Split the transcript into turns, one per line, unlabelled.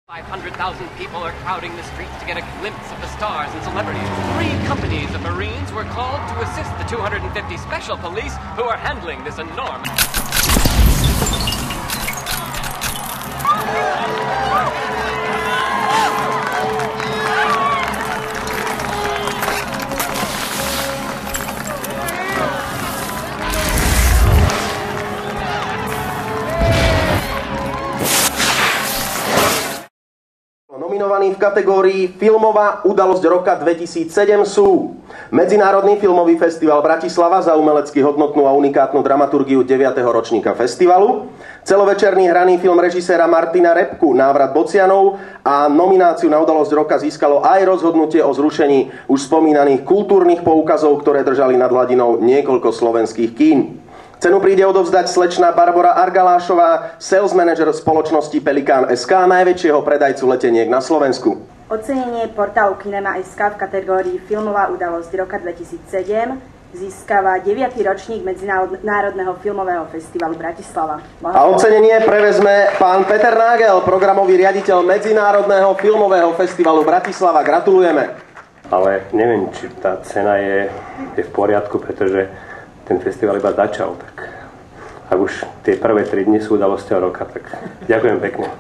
500,000 people are crowding the streets to get a glimpse of the stars and celebrities. 3 companies of Marines were called to assist the 250 special police who are handling this enormous...
Nominovaní v kategórii Filmová udalosť roka 2007 sú Medzinárodný filmový festival Bratislava za umelecky hodnotnú a unikátnu dramaturgiu 9. ročníka festivalu, celovečerný hraný film režiséra Martina Repku Návrat Bocianov a nomináciu na udalosť roka získalo aj rozhodnutie o zrušení už spomínaných kultúrnych poukazov, ktoré držali nad hladinou niekoľko slovenských kín. Cenu príde odovzdať slečna Barbora Argalášová, sales manager spoločnosti Pelikán SK, najväčšieho predajcu leteniek na Slovensku.
Ocenenie portálu Kinema.sk v kategórii Filmová udalosť roka 2007 získava 9. ročník Medzinárodného filmového festivalu Bratislava.
A ocenenie prevezme pán Peter Nágel, programový riaditeľ Medzinárodného filmového festivalu Bratislava. Gratulujeme.
Ale neviem, či tá cena je v poriadku, pretože ten festival iba začal, tak ak už tie prvé 3 dni sú udalosťou roka, tak ďakujem pekne.